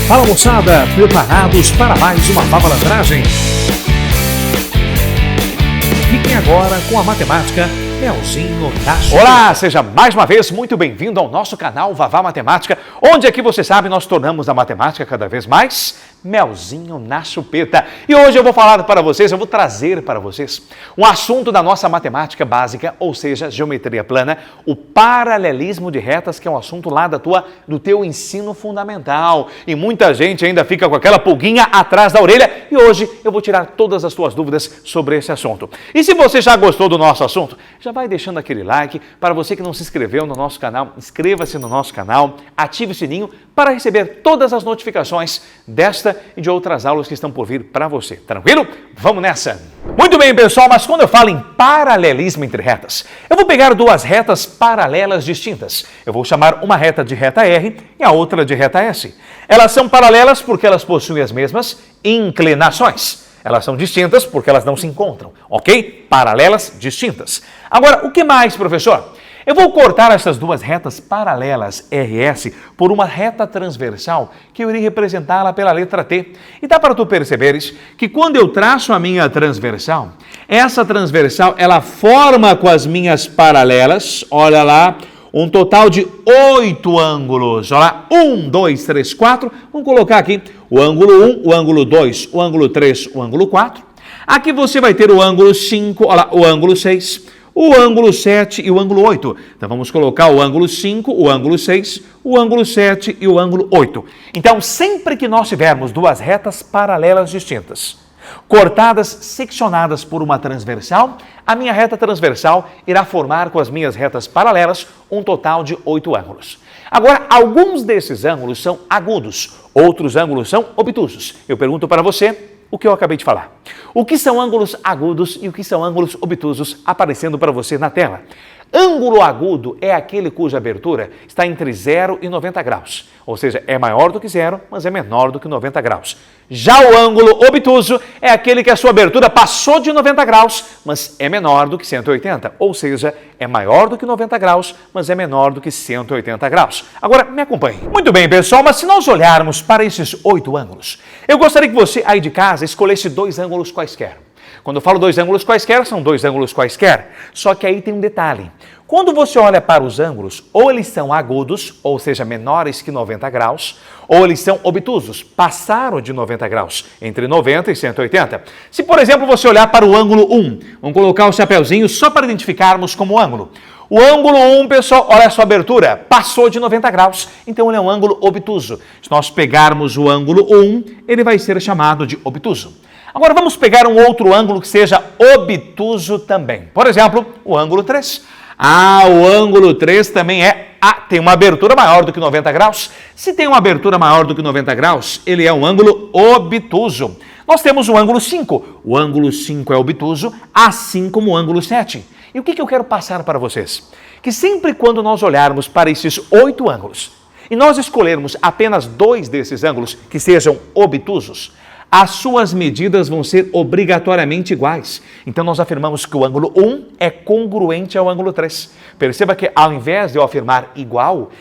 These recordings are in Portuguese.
Fala moçada, preparados para mais uma malandragem? Fiquem agora com a matemática Melzinho na Chupeta. Olá, seja mais uma vez muito bem-vindo ao nosso canal Vavá Matemática, onde aqui você sabe nós tornamos a matemática cada vez mais Melzinho na Chupeta. E hoje eu vou falar para vocês, eu vou trazer para vocês um assunto da nossa matemática básica, ou seja, geometria plana, o paralelismo de retas, que é um assunto lá do teu ensino fundamental. E muita gente ainda fica com aquela pulguinha atrás da orelha e hoje eu vou tirar todas as tuas dúvidas sobre esse assunto. E se você já gostou do nosso assunto, já vai deixando aquele like. Para você que não se inscreveu no nosso canal, inscreva-se no nosso canal, ative o sininho para receber todas as notificações desta e de outras aulas que estão por vir para você. Tranquilo? Vamos nessa! Muito bem, pessoal, mas quando eu falo em paralelismo entre retas, eu vou pegar duas retas paralelas distintas. Eu vou chamar uma reta de reta R e a outra de reta S. Elas são paralelas porque elas possuem as mesmas inclinações. Elas são distintas porque elas não se encontram, ok? Paralelas, distintas. Agora, o que mais, professor? Eu vou cortar essas duas retas paralelas RS por uma reta transversal que eu irei representá-la pela letra T. E dá para tu perceberes que quando eu traço a minha transversal, essa transversal ela forma com as minhas paralelas, olha lá, um total de 8 ângulos. Olha lá, 1, 2, 3, 4. Vamos colocar aqui o ângulo 1, o ângulo 2, o ângulo 3, o ângulo 4. Aqui você vai ter o ângulo 5, olha lá, o ângulo 6, o ângulo 7 e o ângulo 8. Então vamos colocar o ângulo 5, o ângulo 6, o ângulo 7 e o ângulo 8. Então sempre que nós tivermos duas retas paralelas distintas, cortadas, seccionadas por uma transversal, a minha reta transversal irá formar com as minhas retas paralelas um total de 8 ângulos. Agora, alguns desses ângulos são agudos, outros ângulos são obtusos. Eu pergunto para você o que eu acabei de falar. O que são ângulos agudos e o que são ângulos obtusos aparecendo para você na tela? Ângulo agudo é aquele cuja abertura está entre 0 e 90 graus, ou seja, é maior do que 0, mas é menor do que 90 graus. Já o ângulo obtuso é aquele que a sua abertura passou de 90 graus, mas é menor do que 180, ou seja, é maior do que 90 graus, mas é menor do que 180 graus. Agora, me acompanhe. Muito bem, pessoal, mas se nós olharmos para esses 8 ângulos, eu gostaria que você aí de casa escolhesse 2 ângulos quaisquer. Quando eu falo 2 ângulos quaisquer, são 2 ângulos quaisquer. Só que aí tem um detalhe. Quando você olha para os ângulos, ou eles são agudos, ou seja, menores que 90 graus, ou eles são obtusos, passaram de 90 graus, entre 90 e 180. Se, por exemplo, você olhar para o ângulo 1, vamos colocar o chapeuzinho só para identificarmos como ângulo. O ângulo 1, pessoal, olha a sua abertura, passou de 90 graus, então ele é um ângulo obtuso. Se nós pegarmos o ângulo 1, ele vai ser chamado de obtuso. Agora vamos pegar um outro ângulo que seja obtuso também. Por exemplo, o ângulo 3. O ângulo 3 também tem uma abertura maior do que 90 graus. Se tem uma abertura maior do que 90 graus, ele é um ângulo obtuso. Nós temos o ângulo 5. O ângulo 5 é obtuso, assim como o ângulo 7. E o que eu quero passar para vocês? Que sempre quando nós olharmos para esses 8 ângulos e nós escolhermos apenas 2 desses ângulos que sejam obtusos, as suas medidas vão ser obrigatoriamente iguais. Então, nós afirmamos que o ângulo 1 é congruente ao ângulo 3. Perceba que, ao invés de eu afirmar igual,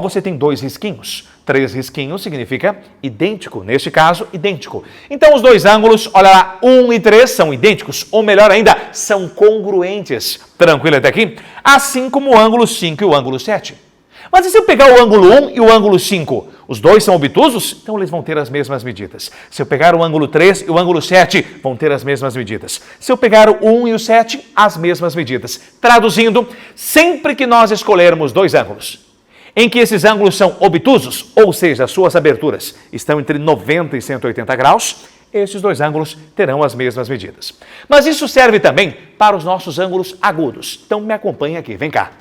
você tem 2 risquinhos. 3 risquinhos significa idêntico, neste caso, idêntico. Então, os 2 ângulos, olha lá, 1 e 3 são idênticos, ou melhor ainda, são congruentes. Tranquilo até aqui? Assim como o ângulo 5 e o ângulo 7. Mas e se eu pegar o ângulo 1 e o ângulo 5? Os 2 são obtusos? Então eles vão ter as mesmas medidas. Se eu pegar o ângulo 3 e o ângulo 7, vão ter as mesmas medidas. Se eu pegar o 1 e o 7, as mesmas medidas. Traduzindo, sempre que nós escolhermos 2 ângulos, em que esses ângulos são obtusos, ou seja, as suas aberturas estão entre 90 e 180 graus, esses 2 ângulos terão as mesmas medidas. Mas isso serve também para os nossos ângulos agudos. Então me acompanhe aqui, vem cá.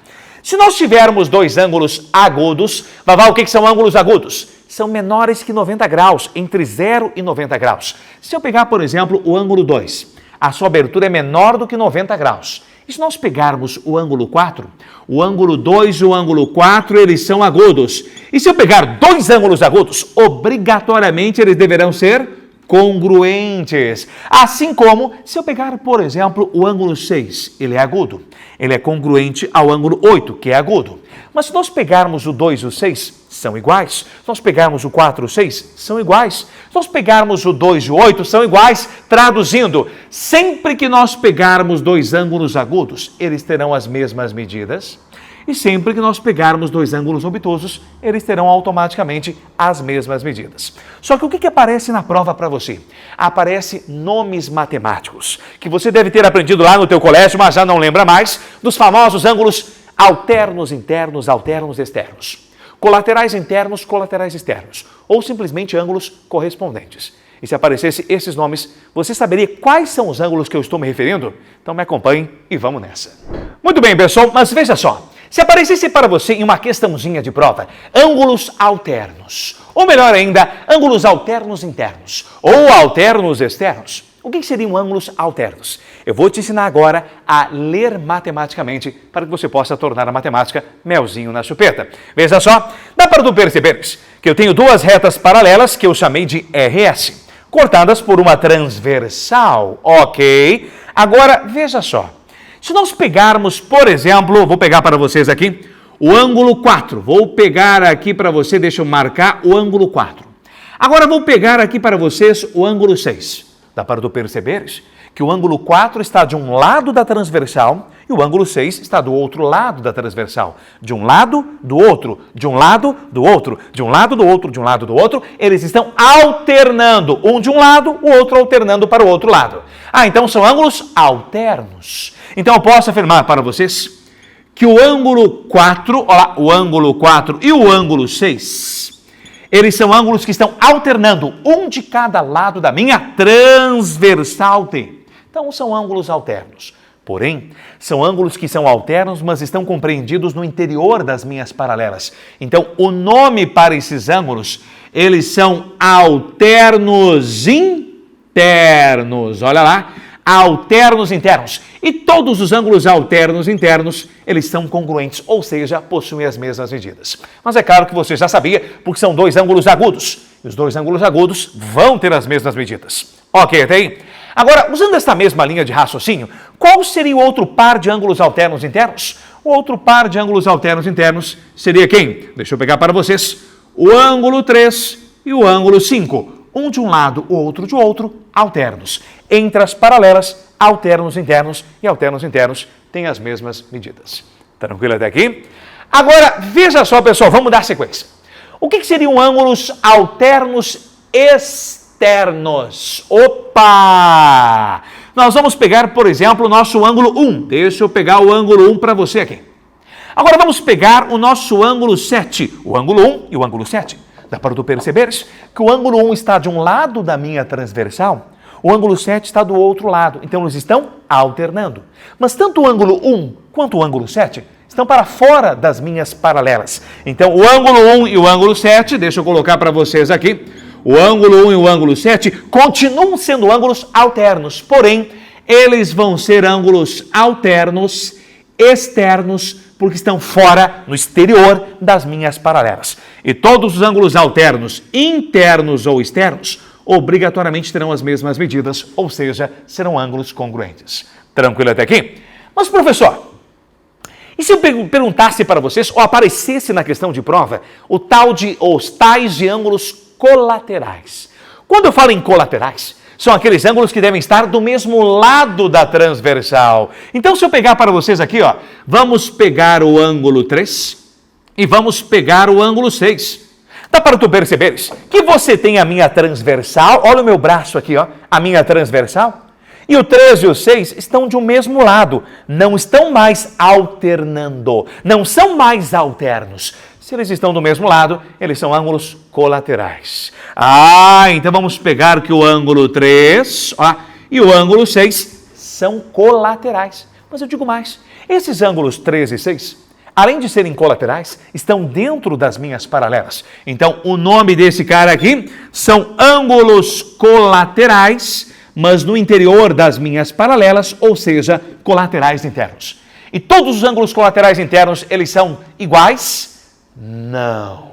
Se nós tivermos 2 ângulos agudos, Vavá, o que são ângulos agudos? São menores que 90 graus, entre 0 e 90 graus. Se eu pegar, por exemplo, o ângulo 2, a sua abertura é menor do que 90 graus. E se nós pegarmos o ângulo 4, o ângulo 2 e o ângulo 4, eles são agudos. E se eu pegar 2 ângulos agudos, obrigatoriamente eles deverão ser congruentes. Assim como, se eu pegar, por exemplo, o ângulo 6, ele é agudo. Ele é congruente ao ângulo 8, que é agudo. Mas se nós pegarmos o 2 e o 6, são iguais. Se nós pegarmos o 4 e o 6, são iguais. Se nós pegarmos o 2 e o 8, são iguais. Traduzindo, sempre que nós pegarmos dois ângulos agudos, eles terão as mesmas medidas. E sempre que nós pegarmos dois ângulos obtusos, eles terão automaticamente as mesmas medidas. Só que o que aparece na prova para você? Aparece nomes matemáticos, que você deve ter aprendido lá no teu colégio, mas já não lembra mais, dos famosos ângulos alternos internos, alternos externos. Colaterais internos, colaterais externos. Ou simplesmente ângulos correspondentes. E se aparecesse esses nomes, você saberia quais são os ângulos que eu estou me referindo? Então me acompanhe e vamos nessa. Muito bem, pessoal, mas veja só. Se aparecesse para você em uma questãozinha de prova, ângulos alternos, ou melhor ainda, ângulos alternos internos, ou alternos externos, o que seriam ângulos alternos? Eu vou te ensinar agora a ler matematicamente para que você possa tornar a matemática melzinho na chupeta. Veja só, dá para tu perceberes que eu tenho duas retas paralelas que eu chamei de RS, cortadas por uma transversal, ok? Agora, veja só. Se nós pegarmos, por exemplo, vou pegar para vocês aqui, o ângulo 4. Vou pegar aqui para você, deixa eu marcar o ângulo 4. Agora vou pegar aqui para vocês o ângulo 6. Dá para tu perceberes que o ângulo 4 está de um lado da transversal e o ângulo 6 está do outro lado da transversal. De um lado, do outro, de um lado, do outro, de um lado, do outro, de um lado, do outro. Eles estão alternando, um de um lado, o outro alternando para o outro lado. Então são ângulos alternos. Então eu posso afirmar para vocês que o ângulo 4, olha lá, o ângulo 4 e o ângulo 6, eles são ângulos que estão alternando, um de cada lado da minha transversal T. Então são ângulos alternos. Porém, são ângulos que são alternos, mas estão compreendidos no interior das minhas paralelas. Então, o nome para esses ângulos, eles são alternos internos. Olha lá, alternos internos. E todos os ângulos alternos internos, eles são congruentes, ou seja, possuem as mesmas medidas. Mas é claro que você já sabia, porque são dois ângulos agudos. E os dois ângulos agudos vão ter as mesmas medidas. Ok, até aí? Agora, usando esta mesma linha de raciocínio, qual seria o outro par de ângulos alternos internos? O outro par de ângulos alternos internos seria quem? Deixa eu pegar para vocês. O ângulo 3 e o ângulo 5. Um de um lado, o outro de outro, alternos. Entre as paralelas, alternos internos e alternos internos têm as mesmas medidas. Tranquilo até aqui? Agora, veja só, pessoal, vamos dar sequência. O que seriam ângulos alternos externos? Opa! Nós vamos pegar, por exemplo, o nosso ângulo 1. Deixa eu pegar o ângulo 1 para você aqui. Agora vamos pegar o nosso ângulo 7. O ângulo 1 e o ângulo 7. Dá para tu perceberes que o ângulo 1 está de um lado da minha transversal, o ângulo 7 está do outro lado. Então, eles estão alternando. Mas tanto o ângulo 1 quanto o ângulo 7 estão para fora das minhas paralelas. Então, o ângulo 1 e o ângulo 7, deixa eu colocar para vocês aqui, o ângulo 1 e o ângulo 7 continuam sendo ângulos alternos, porém, eles vão ser ângulos alternos externos, porque estão fora, no exterior das minhas paralelas. E todos os ângulos alternos, internos ou externos, obrigatoriamente terão as mesmas medidas, ou seja, serão ângulos congruentes. Tranquilo até aqui? Mas, professor, e se eu perguntasse para vocês, ou aparecesse na questão de prova, os tais de ângulos colaterais? Quando eu falo em colaterais, são aqueles ângulos que devem estar do mesmo lado da transversal. Então, se eu pegar para vocês aqui, ó, vamos pegar o ângulo 3 e vamos pegar o ângulo 6. Dá para tu perceberes que você tem a minha transversal, olha o meu braço aqui, ó, a minha transversal, e o 3 e o 6 estão de um mesmo lado, não estão mais alternando, não são mais alternos. Se eles estão do mesmo lado, eles são ângulos colaterais. Então vamos pegar que o ângulo 3 e o ângulo 6 são colaterais. Mas eu digo mais, esses ângulos 3 e 6, além de serem colaterais, estão dentro das minhas paralelas. Então, o nome desse cara aqui são ângulos colaterais, mas no interior das minhas paralelas, ou seja, colaterais internos. E todos os ângulos colaterais internos, eles são iguais? Não.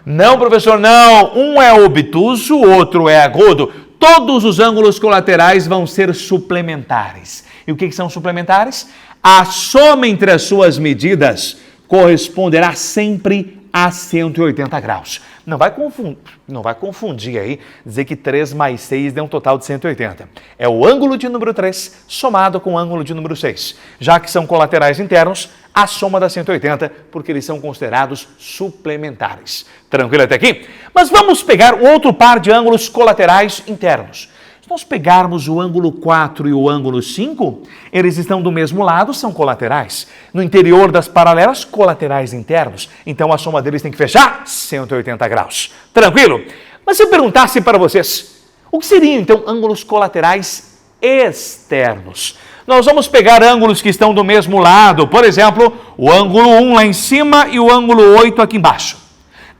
Não, professor, não. Um é obtuso, o outro é agudo. Todos os ângulos colaterais vão ser suplementares. E o que são suplementares? A soma entre as suas medidas corresponderá sempre a 180 graus. Não vai confundir aí, dizer que 3 mais 6 dá um total de 180. É o ângulo de número 3 somado com o ângulo de número 6. Já que são colaterais internos, a soma dá 180, porque eles são considerados suplementares. Tranquilo até aqui? Mas vamos pegar o outro par de ângulos colaterais internos. Se nós pegarmos o ângulo 4 e o ângulo 5, eles estão do mesmo lado, são colaterais. No interior das paralelas, colaterais internos. Então a soma deles tem que fechar 180 graus. Tranquilo? Mas se eu perguntasse para vocês, o que seriam então ângulos colaterais externos? Nós vamos pegar ângulos que estão do mesmo lado, por exemplo, o ângulo 1 lá em cima e o ângulo 8 aqui embaixo.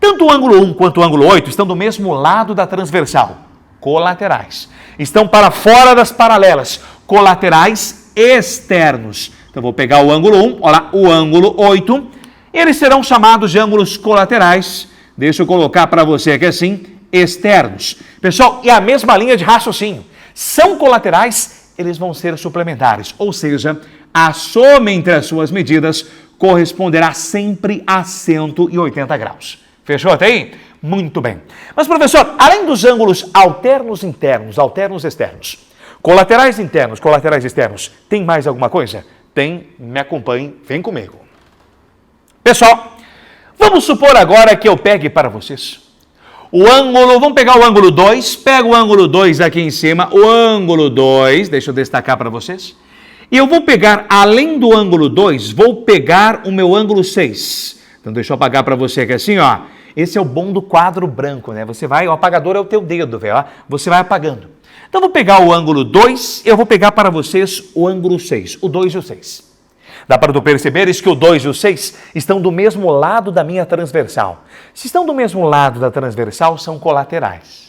Tanto o ângulo 1 quanto o ângulo 8 estão do mesmo lado da transversal, colaterais. Estão para fora das paralelas, colaterais externos. Então, vou pegar o ângulo 1, olha lá, o ângulo 8, eles serão chamados de ângulos colaterais. Deixa eu colocar para você aqui assim, externos. Pessoal, é a mesma linha de raciocínio. São colaterais, eles vão ser suplementares, ou seja, a soma entre as suas medidas corresponderá sempre a 180 graus. Fechou até aí? Muito bem. Mas, professor, além dos ângulos alternos internos, alternos externos, colaterais internos, colaterais externos, tem mais alguma coisa? Tem, me acompanhe, vem comigo. Pessoal, vamos supor agora que eu pegue para vocês o ângulo, vamos pegar o ângulo 2, pega o ângulo 2 aqui em cima, o ângulo 2, deixa eu destacar para vocês, e eu vou pegar, além do ângulo 2, vou pegar o meu ângulo 6. Então, deixa eu apagar para você aqui assim, ó. Esse é o bom do quadro branco, né? Você vai, o apagador é o teu dedo, velho, ó. Você vai apagando. Então, eu vou pegar o ângulo 2 e eu vou pegar para vocês o ângulo 6, o 2 e o 6. Dá para tu perceberes que o 2 e o 6 estão do mesmo lado da minha transversal. Se estão do mesmo lado da transversal, são colaterais.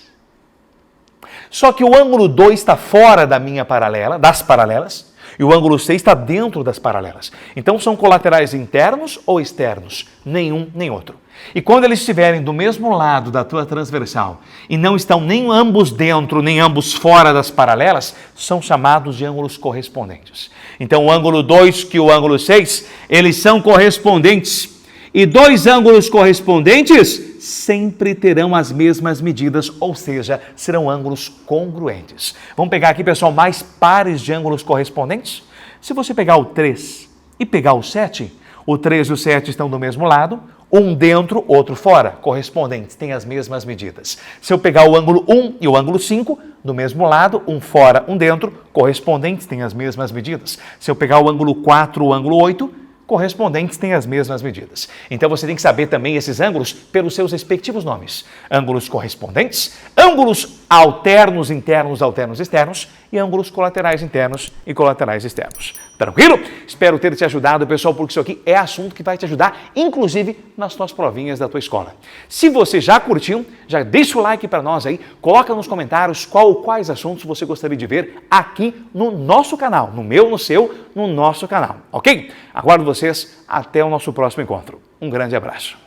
Só que o ângulo 2 está fora da minha paralela, das paralelas, e o ângulo 6 está dentro das paralelas. Então, são colaterais internos ou externos? Nenhum, nem outro. E quando eles estiverem do mesmo lado da tua transversal e não estão nem ambos dentro, nem ambos fora das paralelas, são chamados de ângulos correspondentes. Então, o ângulo 2 e o ângulo 6, eles são correspondentes. E dois ângulos correspondentes sempre terão as mesmas medidas, ou seja, serão ângulos congruentes. Vamos pegar aqui, pessoal, mais pares de ângulos correspondentes? Se você pegar o 3 e pegar o 7, o 3 e o 7 estão do mesmo lado, um dentro, outro fora, correspondentes, têm as mesmas medidas. Se eu pegar o ângulo 1 e o ângulo 5, do mesmo lado, um fora, um dentro, correspondentes, têm as mesmas medidas. Se eu pegar o ângulo 4 e o ângulo 8, correspondentes têm as mesmas medidas. Então, você tem que saber também esses ângulos pelos seus respectivos nomes. Ângulos correspondentes, ângulos alternos internos, alternos externos e ângulos colaterais internos e colaterais externos. Tranquilo? Espero ter te ajudado, pessoal, porque isso aqui é assunto que vai te ajudar, inclusive nas tuas provinhas da tua escola. Se você já curtiu, já deixa o like para nós aí, coloca nos comentários quais assuntos você gostaria de ver aqui no nosso canal, no meu, no seu, no nosso canal, ok? Aguardo vocês até o nosso próximo encontro. Um grande abraço.